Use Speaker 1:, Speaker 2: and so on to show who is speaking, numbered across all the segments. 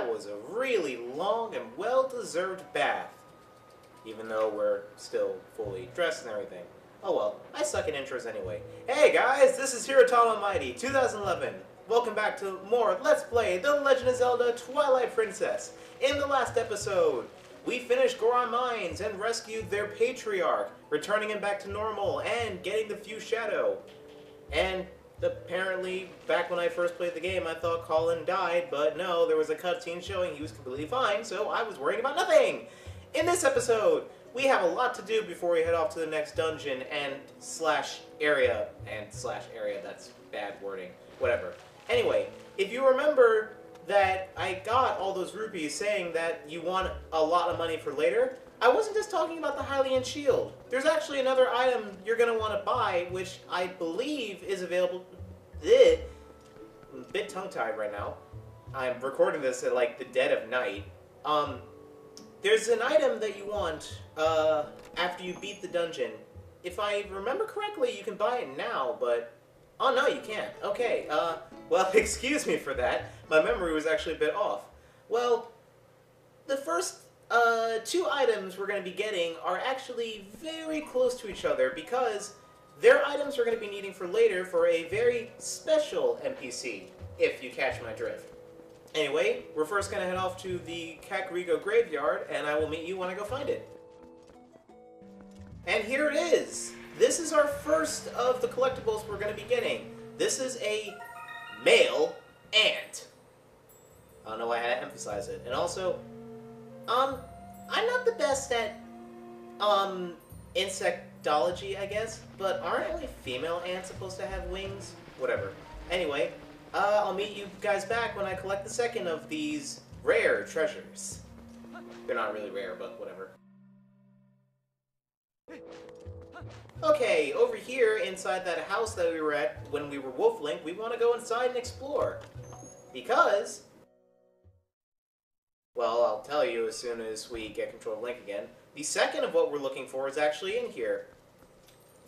Speaker 1: that was a really long and well-deserved bath. Even though we're still fully dressed and everything. Oh well, I suck at intros anyway. Hey guys, this is Hirotama Mighty, 2011. Welcome back to more Let's Play The Legend of Zelda Twilight Princess. In the last episode, we finished Goron Mines and rescued their patriarch, returning him back to normal and getting the Fused Shadow. And apparently, back when I first played the game, I thought Colin died, but no, there was a cutscene showing he was completely fine, so I was worrying about nothing! In this episode, we have a lot to do before we head off to the next dungeon and slash area, that's bad wording, whatever. Anyway, if you remember that I got all those rupees saying that you want a lot of money for later, I wasn't just talking about the Hylian Shield. There's actually another item you're going to want to buy, which I believe is available. I'm a bit tongue-tied right now. I'm recording this at like the dead of night. There's an item that you want after you beat the dungeon. If I remember correctly, you can buy it now, but... Oh, no, you can't. Okay, well, excuse me for that. My memory was actually a bit off. Well, the first two items we're going to be getting are actually very close to each other because they're items we're going to be needing for later for a very special NPC, if you catch my drift. Anyway, we're first going to head off to the Kakariko graveyard, and I will meet you when I go find it. And here it is! This is our first of the collectibles we're going to be getting. This is a male ant. I don't know why I had to emphasize it. And also, I'm not the best at, insectology, I guess, but aren't only female ants supposed to have wings? Whatever. Anyway, I'll meet you guys back when I collect the second of these rare treasures. They're not really rare, but whatever. Okay, over here inside that house that we were at when we were Wolf Link, we want to go inside and explore. Because, well, I'll tell you as soon as we get control of Link again. The second of what we're looking for is actually in here.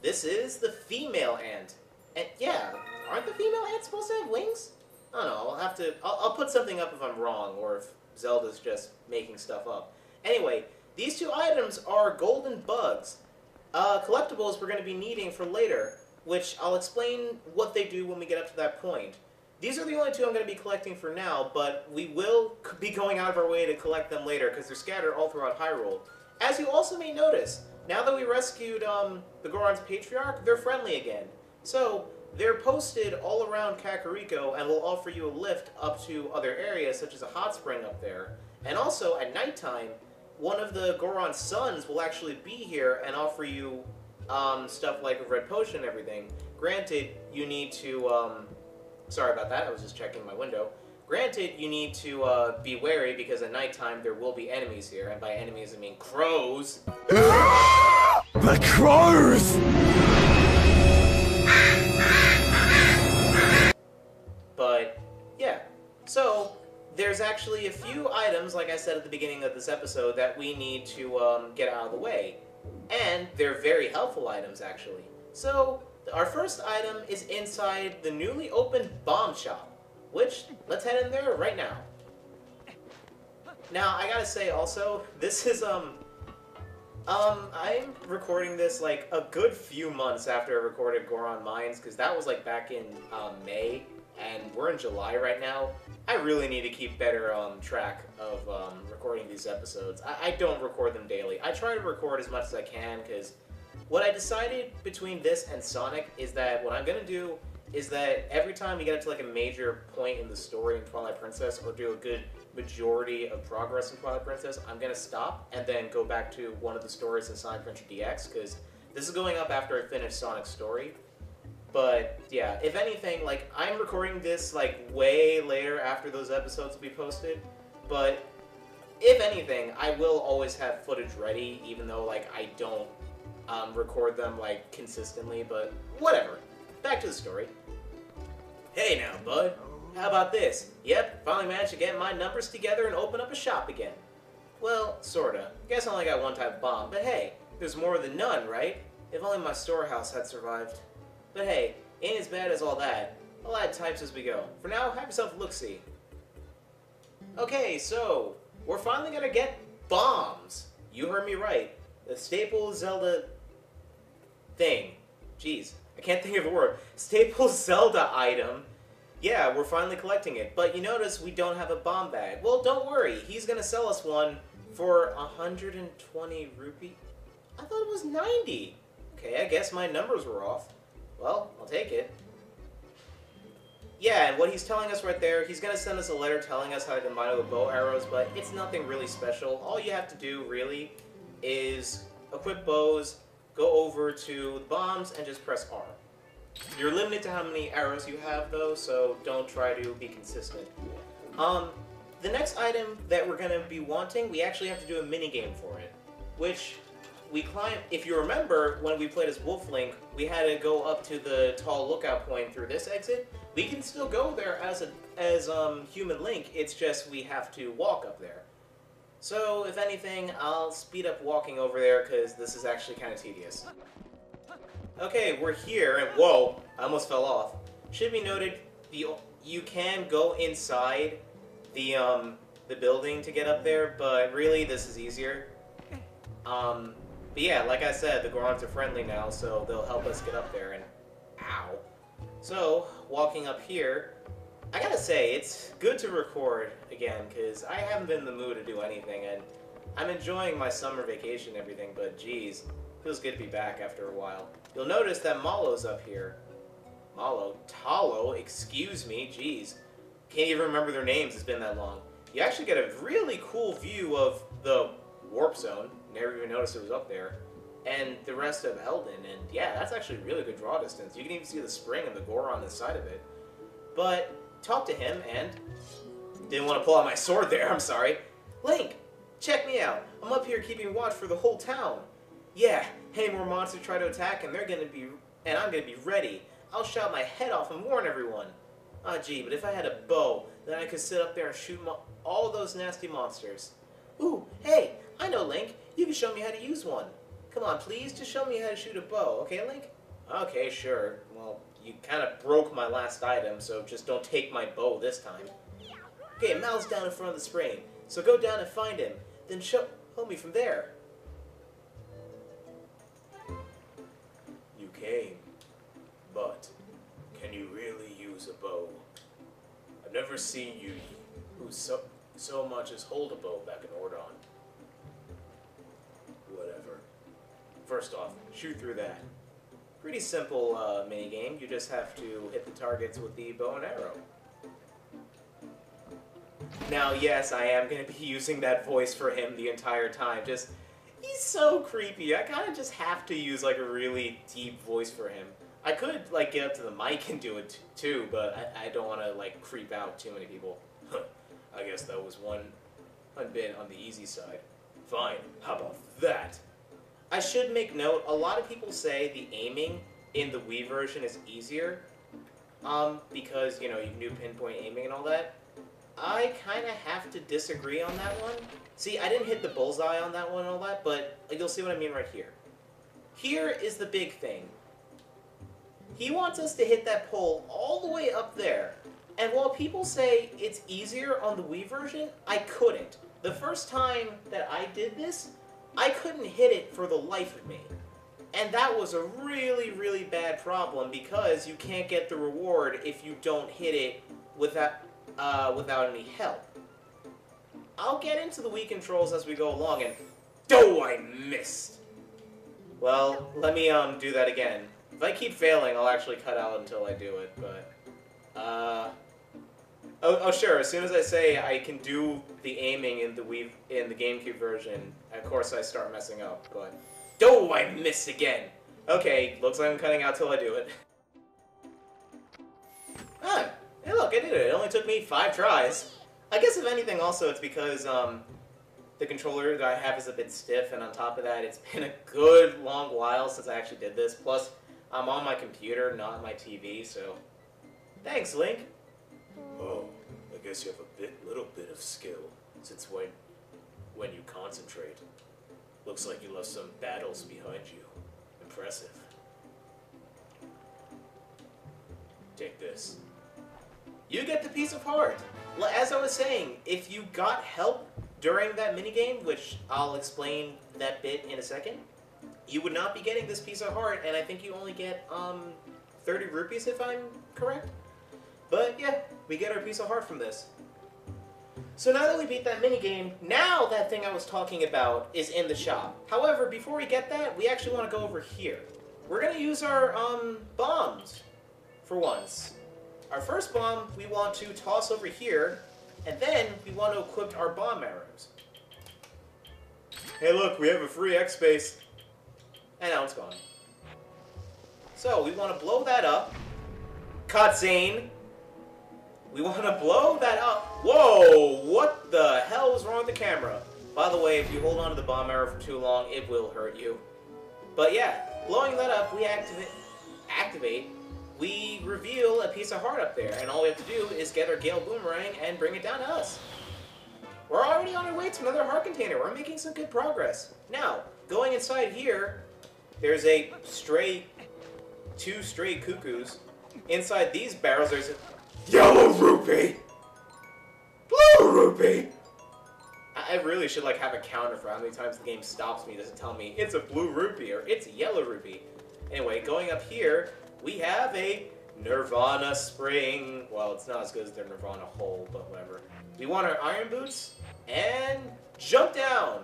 Speaker 1: This is the female ant. And yeah, aren't the female ants supposed to have wings? I don't know, I'll put something up if I'm wrong, or if Zelda's just making stuff up. Anyway, these two items are golden bugs. Collectibles we're going to be needing for later, which I'll explain what they do when we get up to that point. These are the only two I'm going to be collecting for now, but we will be going out of our way to collect them later, because they're scattered all throughout Hyrule. As you also may notice, now that we rescued the Goron's Patriarch, they're friendly again. So, they're posted all around Kakariko and will offer you a lift up to other areas, such as a hot spring up there. And also, at nighttime, one of the Goron's sons will actually be here and offer you stuff like a red potion and everything. Granted, you need to, sorry about that, I was just checking my window. Granted, you need to be wary because at nighttime there will be enemies here, and by enemies I mean crows.
Speaker 2: The crows!
Speaker 1: But, yeah. So, there's actually a few items, like I said at the beginning of this episode, that we need to get out of the way. And they're very helpful items, actually. So, our first item is inside the newly opened bomb shop, which, let's head in there right now. Now, I gotta say also, this is, I'm recording this like a good few months after I recorded Goron Mines, because that was like back in May, and we're in July right now. I really need to keep better track of recording these episodes. I don't record them daily. I try to record as much as I can, because what I decided between this and Sonic is that what I'm going to do is that every time we get up to like a major point in the story in Twilight Princess, or do a good majority of progress in Twilight Princess, I'm going to stop and then go back to one of the stories in Sonic Adventure DX, because this is going up after I finish Sonic's story. But, yeah, if anything, like, I'm recording this, like, way later after those episodes will be posted, but if anything, I will always have footage ready, even though, like, I don't record them, like, consistently, but whatever. Back to the story. Hey now, bud. How about this? Yep, finally managed to get my numbers together and open up a shop again. Well, sorta. Guess I only got one type of bomb, but hey, there's more than none, right? If only my storehouse had survived. But hey, ain't as bad as all that. I'll add types as we go. For now, have yourself a look-see. Okay, so we're finally gonna get bombs. You heard me right. The staple Zelda thing. Jeez, I can't think of a word. Staple Zelda item. Yeah, we're finally collecting it. But you notice we don't have a bomb bag. Well, don't worry. He's gonna sell us one for 120 rupee. I thought it was 90. Okay, I guess my numbers were off. Well, I'll take it. Yeah, and what he's telling us right there, he's gonna send us a letter telling us how to combine it with bow arrows, but it's nothing really special. All you have to do, really, is equip bows, go over to the bombs, and just press R. You're limited to how many arrows you have, though, so don't try to be consistent. The next item that we're gonna be wanting, we actually have to do a mini-game for it, which we climb. If you remember, when we played as Wolf Link, we had to go up to the tall lookout point through this exit. We can still go there as human Link. It's just we have to walk up there. So, if anything, I'll speed up walking over there because this is actually kind of tedious. Okay, we're here, and whoa, I almost fell off. Should be noted, you can go inside the building to get up there, but really this is easier. But yeah, like I said, the Gorons are friendly now, so they'll help us get up there, and ow. So, walking up here, I gotta say, it's good to record again, because I haven't been in the mood to do anything, and I'm enjoying my summer vacation and everything, but geez, feels good to be back after a while. You'll notice that Malo's up here. Malo? Talo? Excuse me, geez. Can't even remember their names, it's been that long. You actually get a really cool view of the Warp Zone. Never even noticed it was up there. And the rest of Eldin, and yeah, that's actually really good draw distance. You can even see the spring and the Goron inside of it. But, talk to him, and... Didn't want to pull out my sword there, I'm sorry. Link, check me out. I'm up here keeping watch for the whole town. Yeah, any more monsters try to attack, and I'm gonna be ready. I'll shout my head off and warn everyone. Ah, gee, but if I had a bow, then I could sit up there and shoot all those nasty monsters. Ooh, hey, I know, Link. You can show me how to use one. Come on, please, just show me how to shoot a bow, okay, Link? Okay, sure. Well, you kind of broke my last item, so just don't take my bow this time. Okay, Mal's down in front of the spring, so go down and find him, then show me from there.
Speaker 2: You came, but can you really use a bow? I've never seen you who so much as hold a bow back in Ordon. Whatever.
Speaker 1: First off, shoot through that. Pretty simple minigame. You just have to hit the targets with the bow and arrow. Now, yes, I am going to be using that voice for him the entire time. Just, he's so creepy. I kind of just have to use, like, a really deep voice for him. I could, like, get up to the mic and do it, too, but I don't want to, like, creep out too many people.
Speaker 2: I guess that was one bit on the easy side. Fine, how about that?
Speaker 1: I should make note, a lot of people say the aiming in the Wii version is easier, because, you know, you can do pinpoint aiming and all that. I kind of have to disagree on that one. See, I didn't hit the bullseye on that one and all that, but you'll see what I mean right here. Here is the big thing. He wants us to hit that pole all the way up there. And while people say it's easier on the Wii version, I couldn't. The first time that I did this, I couldn't hit it for the life of me. And that was a really, really bad problem because you can't get the reward if you don't hit it without any help. I'll get into the Wii controls as we go along, and oh, I missed! Well, let me do that again. If I keep failing, I'll actually cut out until I do it, but... Oh, sure, as soon as I say I can do the aiming in the GameCube version, of course I start messing up, but... Oh, I missed again! Okay, looks like I'm cutting out till I do it. Ah, hey look, I did it. It only took me 5 tries. I guess if anything also it's because, the controller that I have is a bit stiff, and on top of that, it's been a good long while since I actually did this. Plus, I'm on my computer, not my TV, so... Thanks, Link!
Speaker 2: Oh, I guess you have a little bit of skill, since when you concentrate. Looks like you left some battles behind you. Impressive. Take this.
Speaker 1: you get the piece of heart. As I was saying, if you got help during that minigame, which I'll explain that bit in a second, you would not be getting this piece of heart, and I think you only get 30 rupees if I'm correct. But yeah, we get our piece of heart from this. So now that we beat that minigame, now that thing I was talking about is in the shop. However, before we get that, we actually want to go over here. We're going to use our bombs for once. Our first bomb we want to toss over here, and then we want to equip our bomb arrows. Hey look, we have a free X space. And now it's gone. So we want to blow that up. Cutscene. We want to blow that up. Whoa! What the hell is wrong with the camera? By the way, if you hold on to the bomb arrow for too long, it will hurt you. But yeah, blowing that up, we activate. We reveal a piece of heart up there, and all we have to do is get our Gale Boomerang and bring it down to us. We're already on our way to another heart container. We're making some good progress. Now, going inside here, there's two stray cuckoos. Inside these barrels, there's a yellow rupee! Blue rupee! I really should have a counter for how many times the game stops me, doesn't tell me it's a blue rupee or it's a yellow rupee. Anyway, going up here, we have a Nirvana spring. Well, it's not as good as their Nirvana hole, but whatever. We want our iron boots and jump down.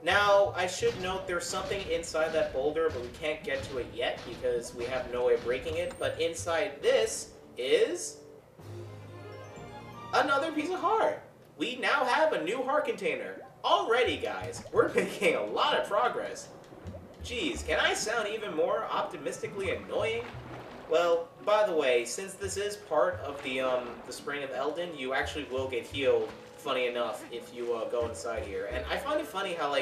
Speaker 1: Now, I should note there's something inside that boulder, but we can't get to it yet because we have no way of breaking it. But inside this is another piece of heart. We now have a new heart container. Already, guys, we're making a lot of progress. Jeez, can I sound even more optimistically annoying? Well, by the way, since this is part of the Spring of Elden, you actually will get healed, funny enough, if you go inside here. And I find it funny how,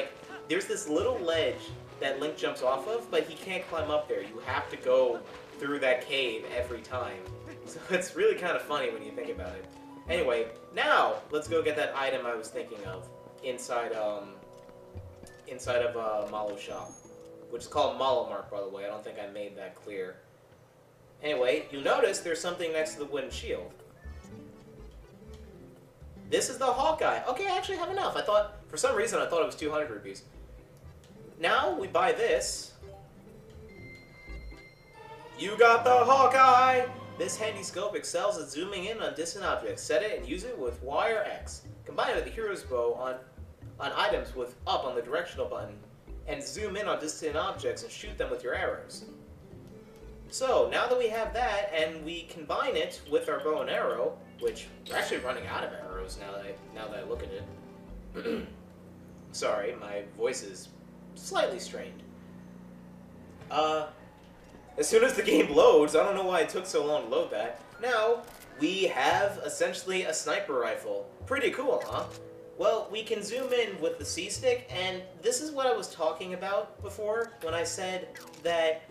Speaker 1: there's this little ledge that Link jumps off of, but he can't climb up there. You have to go through that cave every time. So it's really kind of funny when you think about it. Anyway, now, let's go get that item I was thinking of inside of Malo's shop. Which is called Malo Mark, by the way. I don't think I made that clear. Anyway, you notice there's something next to the wooden shield. This is the Hawkeye. Okay, I actually have enough. For some reason, I thought it was 200 rupees. Now, we buy this. You got the Hawkeye! This handy scope excels at zooming in on distant objects. Set it and use it with Y or X. Combine it with the hero's bow on items with up on the directional button, and zoom in on distant objects and shoot them with your arrows. So, now that we have that, and we combine it with our bow and arrow, which we're actually running out of arrows now that I look at it. Sorry, my voice is slightly strained. As soon as the game loads, I don't know why it took so long to load that, now we have essentially a sniper rifle. Pretty cool, huh? Well, we can zoom in with the C-stick, and this is what I was talking about before when I said that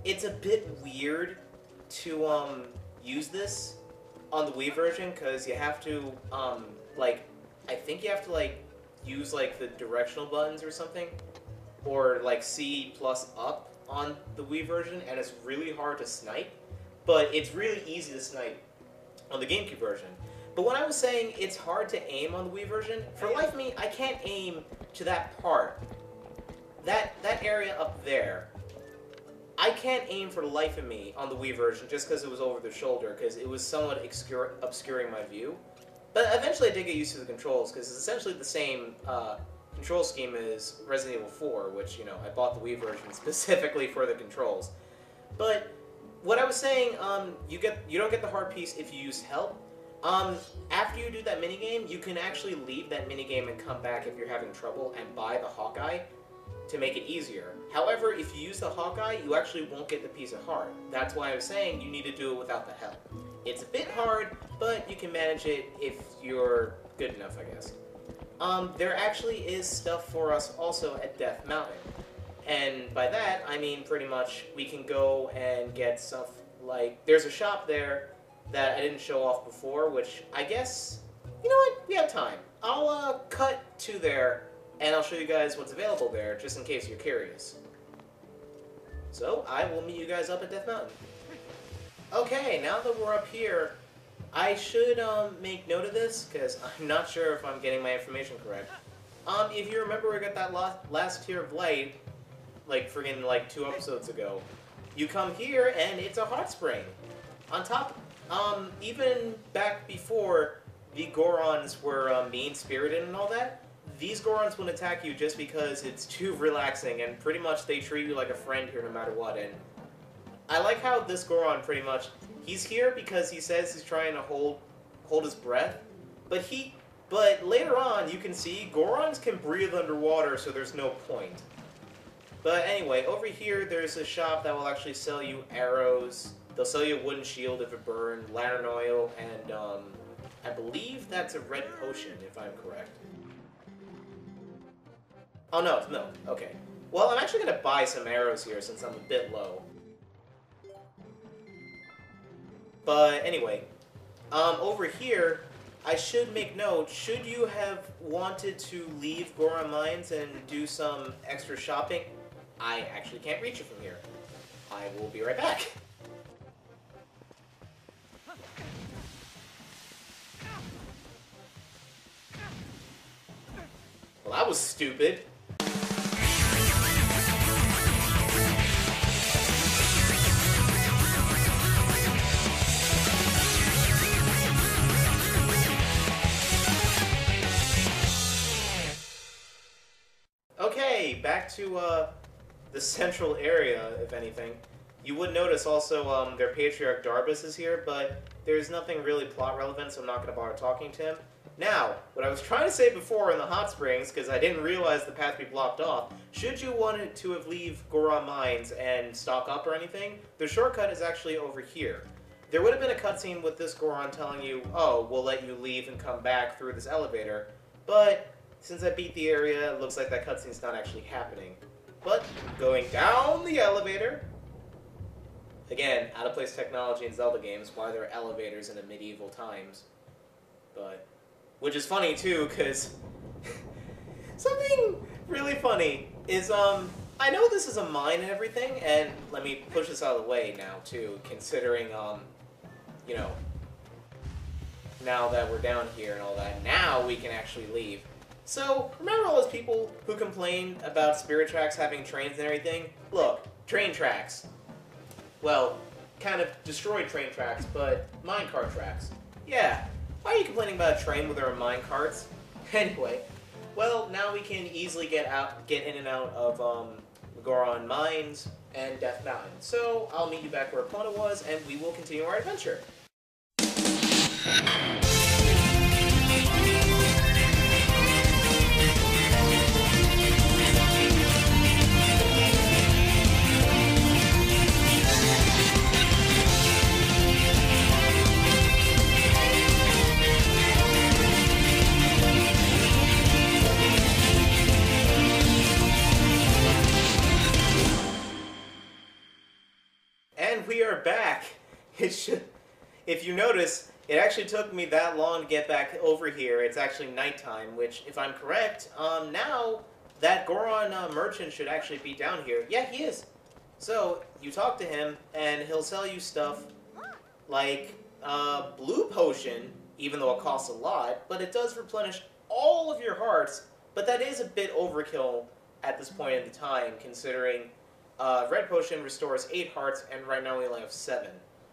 Speaker 1: it's a bit weird to use this on the Wii version, because you have to, I think you have to, use, the directional buttons or something, or, C plus up on the Wii version, and it's really hard to snipe, but it's really easy to snipe on the GameCube version. But when I was saying it's hard to aim on the Wii version, for the life of me, I can't aim to that part. That area up there. I can't aim for the life of me on the Wii version just because it was over the shoulder, because it was somewhat obscuring my view. But eventually I did get used to the controls, because it's essentially the same control scheme as Resident Evil 4, which, I bought the Wii version specifically for the controls. But what I was saying, you don't get the heart piece if you use help. After you do that minigame, you can actually leave that minigame and come back if you're having trouble and buy the Hawkeye to make it easier. However, if you use the Hawkeye, you actually won't get the piece of heart. That's why I was saying you need to do it without the help. It's a bit hard, but you can manage it if you're good enough, I guess. There actually is stuff for us also at Death Mountain. And by that, I mean pretty much we can go and get stuff there's a shop there that I didn't show off before, which I guess, you know what, we have time. I'll cut to there, and I'll show you guys what's available there, just in case you're curious. So, I will meet you guys up at Death Mountain. Okay, now that we're up here, I should make note of this, because I'm not sure if I'm getting my information correct. If you remember, we got that last tier of light, like friggin' like 2 episodes ago. You come here, and it's a hot spring. On top, even back before the Gorons were mean-spirited and all that, these Gorons wouldn't attack you just because it's too relaxing, and pretty much they treat you like a friend here no matter what, and I like how this Goron pretty much, he's here because he says he's trying to hold his breath, but later on you can see Gorons can breathe underwater, so there's no point. But anyway, over here there's a shop that will actually sell you arrows. They'll sell you a wooden shield if it burned, lantern oil, and I believe that's a red potion if I'm correct. Oh no, it's milk. Okay. Well, I'm actually gonna buy some arrows here since I'm a bit low. But anyway, over here, I should make note, should you have wanted to leave Goron Mines and do some extra shopping, I actually can't reach it from here. I will be right back. Well, that was stupid. Okay, back to the central area, if anything. You would notice also their patriarch Darbus is here, but there's nothing really plot relevant, so I'm not going to bother talking to him. Now, what I was trying to say before in the hot springs, because I didn't realize the path we blocked off, should you wanted to have leave Goron Mines and stock up or anything, the shortcut is actually over here. There would have been a cutscene with this Goron telling you, oh, we'll let you leave and come back through this elevator, but since I beat the area, it looks like that cutscene's not actually happening. But going down the elevator, again, out-of-place technology in Zelda games, why there are elevators in the medieval times. But, which is funny too, because something really funny is, I know this is a mine and everything, and let me push this out of the way now too, considering, you know, now that we're down here and all that, now we can actually leave. So, remember all those people who complained about Spirit Tracks having trains and everything? Look, train tracks. Well, kind of destroyed train tracks, but minecart tracks. Yeah, why are you complaining about a train when there are minecarts? Anyway, well, now we can easily get in and out of Goron Mines and Death Mountain. So, I'll meet you back where Epona was, and we will continue our adventure. And we are back. If you notice, it actually took me that long to get back over here. It's actually nighttime, which, if I'm correct, now that Goron merchant should actually be down here. Yeah, he is. So, you talk to him, and he'll sell you stuff like blue potion, even though it costs a lot, but it does replenish all of your hearts, but that is a bit overkill at this point in the time, considering red potion restores 8 hearts, and right now we only have 7.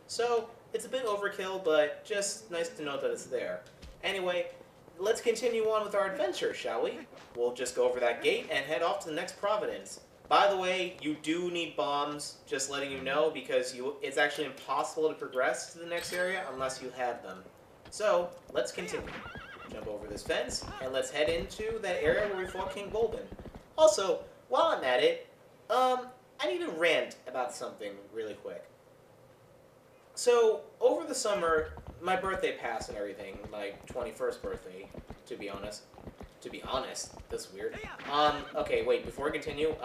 Speaker 1: So, it's a bit overkill, but just nice to know that it's there. Anyway, let's continue on with our adventure, shall we? We'll just go over that gate and head off to the next Providence. By the way, you do need bombs, just letting you know, because it's actually impossible to progress to the next area unless you have them. So, let's continue. Jump over this fence, and let's head into that area where we fought King Golden. Also, while I'm at it, I need to rant about something really quick. So, over the summer, my birthday passed and everything, my 21st birthday, to be honest. To be honest, that's weird. Okay, wait, before we continue,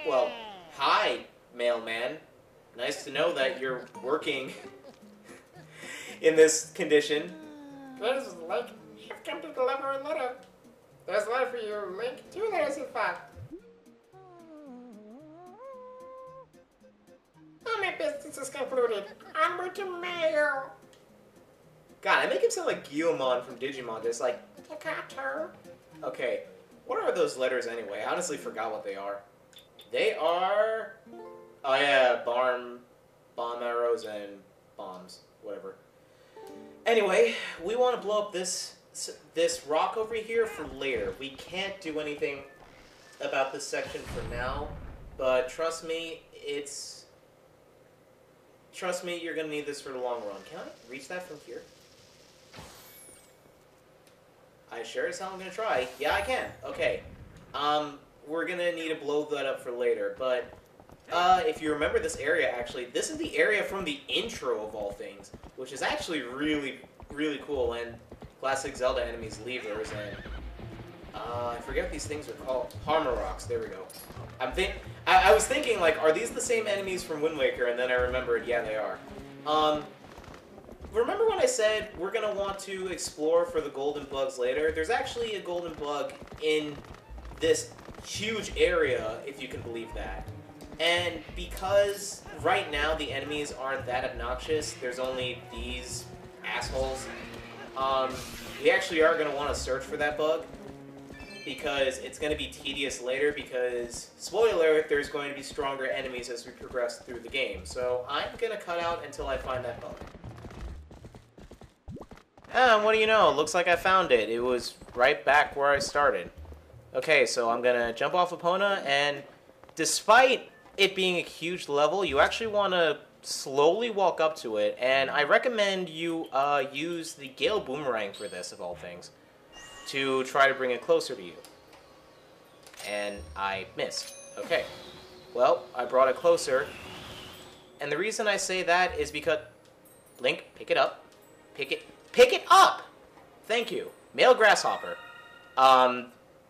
Speaker 1: well, hi, mailman. Nice to know that you're working in this condition.
Speaker 3: There's Link. I've come to deliver a letter. There's a letter for you, Link. 2 letters in fact. Oh, my My business is concluded. Onward to mail.
Speaker 1: God, I make him sound like Guillemon from Digimon, just like...
Speaker 3: Takato.
Speaker 1: Okay, what are those letters anyway? I honestly forgot what they are. They are... Oh yeah, bomb arrows and bombs, whatever. Anyway, we want to blow up this rock over here for later. We can't do anything about this section for now, but trust me, you're gonna need this for the long run. Can I reach that from here? I sure as hell am gonna try. Yeah, I can. Okay. We're gonna need to blow that up for later, but if you remember this area, actually, this is the area from the intro of all things, which is actually really, really cool, and classic Zelda enemies, levers, and I forget what these things are called. Harmor rocks, there we go. I was thinking, like, are these the same enemies from Wind Waker, and then I remembered, yeah, they are. Remember when I said we're gonna want to explore for the golden bugs later? There's actually a golden bug in this huge area, if you can believe that. And because right now the enemies aren't that obnoxious, there's only these assholes, we actually are going to want to search for that bug, because it's going to be tedious later, because, spoiler alert, there's going to be stronger enemies as we progress through the game. So I'm going to cut out until I find that bug. And what do you know, looks like I found it. It was right back where I started. Okay, so I'm going to jump off Epona, and despite it being a huge level, you actually want to slowly walk up to it, and I recommend you use the Gale Boomerang for this, of all things, to try to bring it closer to you. And I missed. Okay. Well, I brought it closer, and the reason I say that is because... Link, pick it up. Pick it up! Thank you. Male Grasshopper.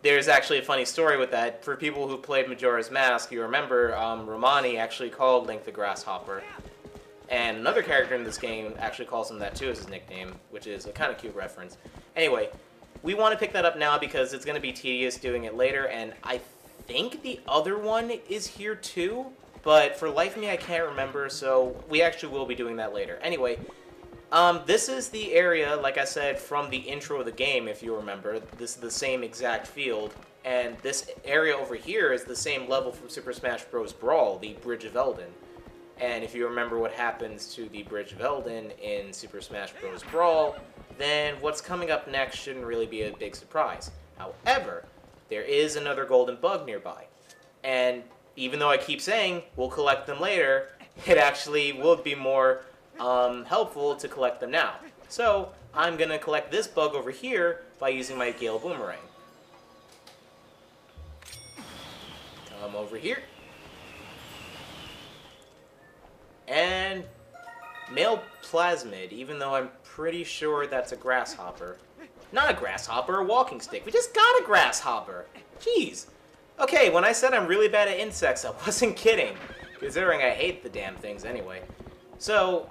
Speaker 1: There's actually a funny story with that. For people who played Majora's Mask, you remember Romani actually called Link the Grasshopper. And another character in this game actually calls him that too as his nickname, which is a kind of cute reference. Anyway, we want to pick that up now because it's going to be tedious doing it later, and I think the other one is here too, but for life of me I can't remember, so we actually will be doing that later. Anyway, this is the area, like I said, from the intro of the game, if you remember. This is the same exact field, and this area over here is the same level from Super Smash Bros. Brawl, the Bridge of Eldin. And if you remember what happens to the Bridge of Eldin in Super Smash Bros. Brawl, then what's coming up next shouldn't really be a big surprise. However, there is another golden bug nearby. And even though I keep saying we'll collect them later, it actually will be more helpful to collect them now. So I'm going to collect this bug over here by using my Gale Boomerang. Come over here. And male plasmid, even though I'm pretty sure that's a grasshopper. Not a grasshopper, a walking stick. We just got a grasshopper. Jeez. Okay, when I said I'm really bad at insects, I wasn't kidding, considering I hate the damn things anyway. So,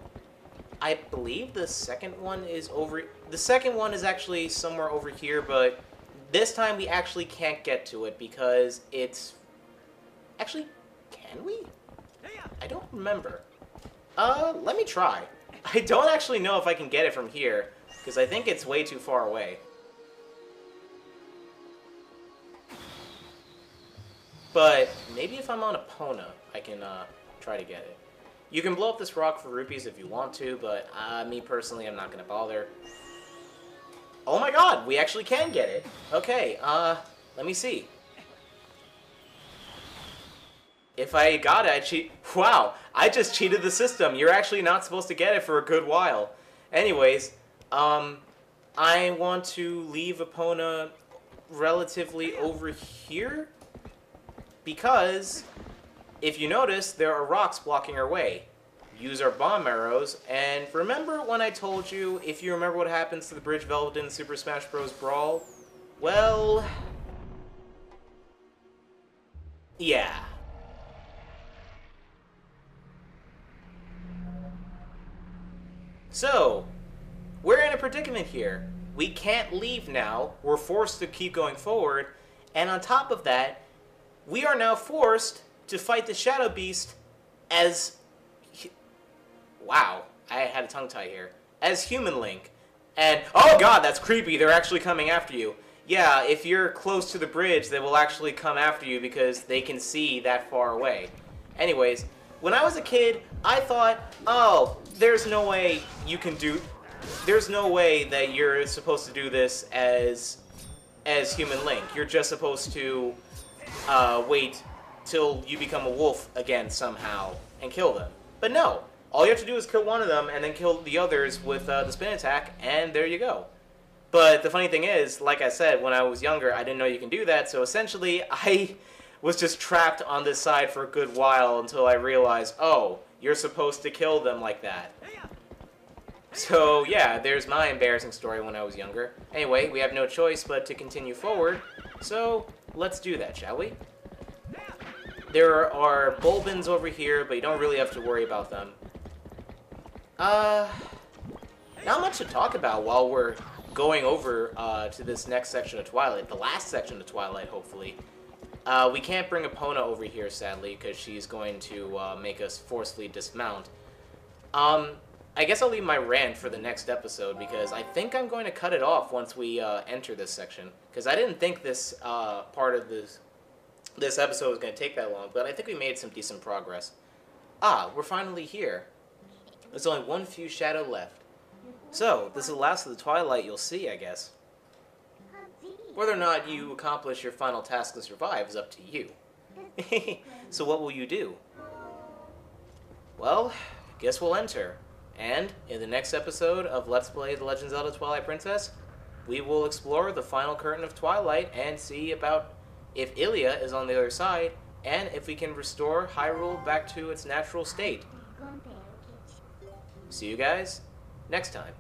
Speaker 1: I believe the second one is over... The second one is actually somewhere over here, but this time we actually can't get to it because it's... Actually, can we? I don't remember. Let me try. I don't actually know if I can get it from here, because I think it's way too far away. But maybe if I'm on Epona, I can try to get it. You can blow up this rock for rupees if you want to, but me personally, I'm not going to bother. Oh my god, we actually can get it. Okay, let me see. If I got it, I'd cheat. Wow, I just cheated the system. You're actually not supposed to get it for a good while. Anyways, I want to leave Epona relatively over here, because if you notice, there are rocks blocking our way. Use our bomb arrows, and remember when I told you, if you remember what happens to the Bridge of Eldin in Super Smash Bros. Brawl? Well... yeah. So, we're in a predicament here. We can't leave now, we're forced to keep going forward, and on top of that, we are now forced to fight the Shadow Beast as wow, I had a tongue tie here. As human Link. And, oh god, that's creepy, they're actually coming after you. Yeah, if you're close to the bridge, they will actually come after you because they can see that far away. Anyways, when I was a kid, I thought, oh, there's no way you can do... There's no way that you're supposed to do this as human Link. You're just supposed to wait till you become a wolf again somehow and kill them. But no, all you have to do is kill one of them and then kill the others with the spin attack, and there you go. But the funny thing is, like I said, when I was younger, I didn't know you can do that, so essentially I was just trapped on this side for a good while until I realized, oh, you're supposed to kill them like that. So, yeah, there's my embarrassing story when I was younger. Anyway, we have no choice but to continue forward, so let's do that, shall we? There are Bulbins over here, but you don't really have to worry about them. Not much to talk about while we're going over to this next section of Twilight, the last section of Twilight, hopefully. We can't bring Epona over here, sadly, because she's going to make us forcefully dismount. I guess I'll leave my rant for the next episode, because I think I'm going to cut it off once we enter this section. Because I didn't think this part of this episode was going to take that long, but I think we made some decent progress. Ah, we're finally here. There's only one few shadow left. So, this is the last of the Twilight you'll see, I guess. Whether or not you accomplish your final task to survive is up to you. So what will you do? Well, guess we'll enter. And, in the next episode of Let's Play The Legend of Zelda Twilight Princess, we will explore the final curtain of Twilight and see about if Ilia is on the other side, and if we can restore Hyrule back to its natural state. See you guys next time.